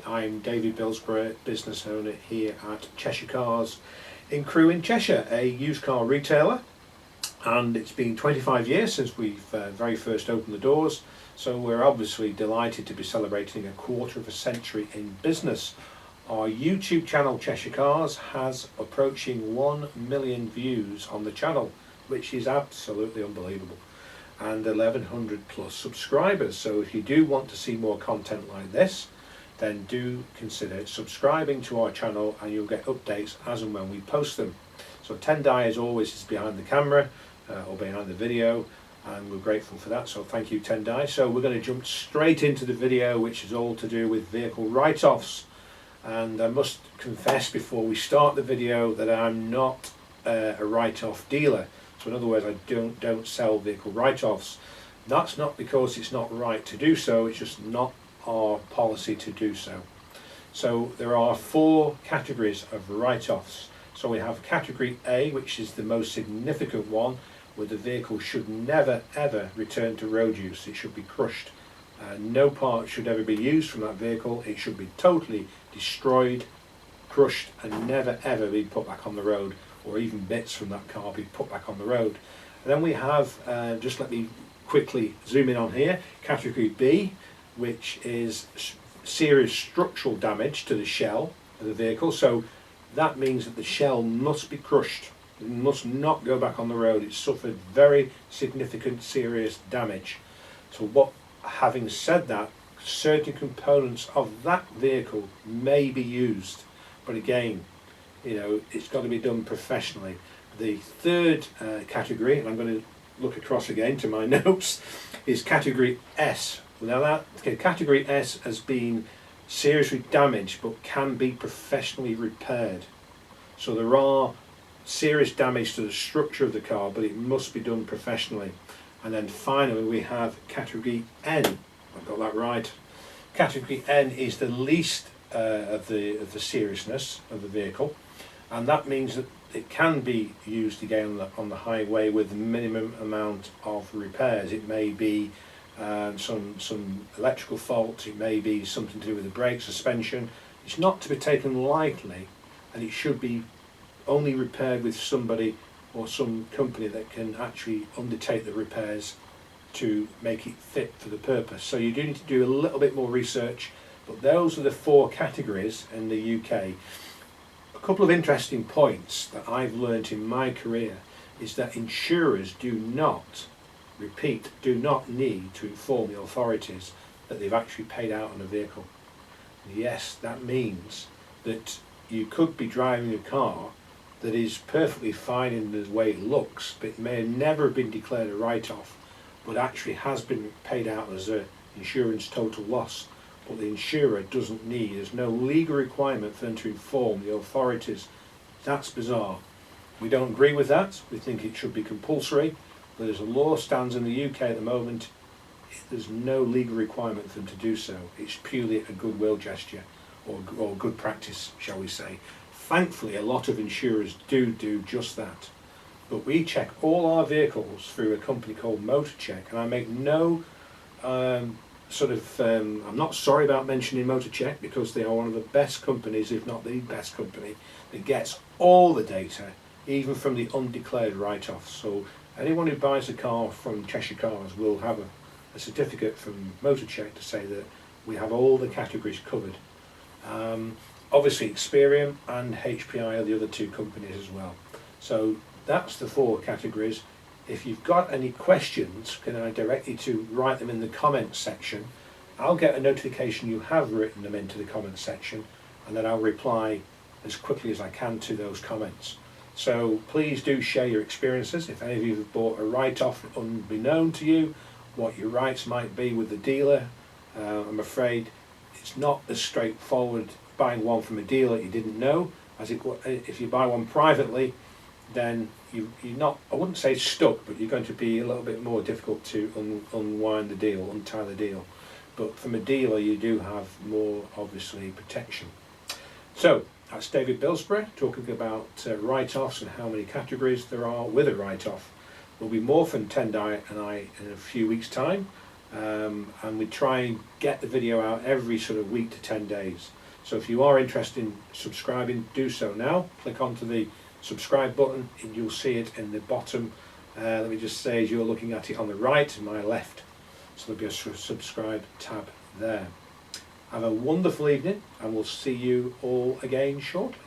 I'm David Billsborough, business owner here at Cheshire Cars in Crewe in Cheshire, a used car retailer, and it's been 25 years since we've very first opened the doors, so we're obviously delighted to be celebrating a quarter of a century in business. Our YouTube channel Cheshire Cars has approaching 1 million views on the channel, which is absolutely unbelievable, and 1100 plus subscribers. So if you do want to see more content like this, then do consider subscribing to our channel and you'll get updates as and when we post them. So Tendai, as always, is behind the camera or behind the video, and we're grateful for that, so thank you, Tendai. So we're going to jump straight into the video, which is all to do with vehicle write-offs. And I must confess before we start the video that I'm not a write-off dealer. So in other words, I don't sell vehicle write-offs. That's not because it's not right to do so, it's just not our policy to do so. So there are 4 categories of write-offs. So we have category A, which is the most significant one, where the vehicle should never ever return to road use. It should be crushed. No part should ever be used from that vehicle. It should be totally destroyed, crushed, and never ever be put back on the road, or even bits from that car be put back on the road. And then we have, just let me quickly zoom in on here, category B, which is serious structural damage to the shell of the vehicle. So that means that the shell must be crushed. It must not go back on the road. It's suffered very significant serious damage. So having said that, certain components of that vehicle may be used, but again, it's got to be done professionally. The third category, and I'm going to look across again to my notes, is category S. Now category S has been seriously damaged but can be professionally repaired. So there are serious damage to the structure of the car, but it must be done professionally. And then finally we have category N. I've got that right. Category N is the least of the seriousness of the vehicle, and that means that it can be used again on the highway with the minimum amount of repairs. It may be some electrical fault, it may be something to do with the brake suspension. It's not to be taken lightly, and it should be only repaired with somebody or some company that can actually undertake the repairs to make it fit for the purpose. So you do need to do a little bit more research, but those are the 4 categories in the UK. A couple of interesting points that I've learned in my career is that insurers do not need to inform the authorities that they've actually paid out on a vehicle. Yes, that means that you could be driving a car that is perfectly fine in the way it looks, but it may never have been declared a write-off, but actually has been paid out as an insurance total loss. But the insurer doesn't need, there's no legal requirement for them to inform the authorities. That's bizarre. We don't agree with that. We think it should be compulsory. But as the law stands in the UK at the moment, there's no legal requirement for them to do so. It's purely a goodwill gesture, or good practice, shall we say. Thankfully, a lot of insurers do just that. But we check all our vehicles through a company called Motorcheck, and I make no I'm not sorry about mentioning Motorcheck, because they are one of the best companies, if not the best company, that gets all the data, even from the undeclared write-offs. So anyone who buys a car from Cheshire Cars will have a certificate from Motorcheck to say that we have all the categories covered. Obviously Experian and HPI are the other 2 companies as well. So that's the 4 categories. If you've got any questions, can I direct you to write them in the comments section? I'll get a notification you have written them into the comments section, and then I'll reply as quickly as I can to those comments. So please do share your experiences. If any of you have bought a write-off unbeknown to you, what your rights might be with the dealer. I'm afraid it's not as straightforward buying one from a dealer you didn't know, as if you buy one privately, then you're not, I wouldn't say stuck, but you're going to be a little bit more difficult to unwind the deal, untie the deal. But from a dealer you do have more, obviously, protection. So that's David Billsborough talking about write-offs and how many categories there are with a write-off. There'll be more from Tendai and I in a few weeks' time. and we try and get the video out every sort of week to 10 days. So if you are interested in subscribing, do so now. Click onto the subscribe button and you'll see it in the bottom. Let me just say, as you're looking at it on the right and my left, so there'll be a subscribe tab there. Have a wonderful evening and we'll see you all again shortly.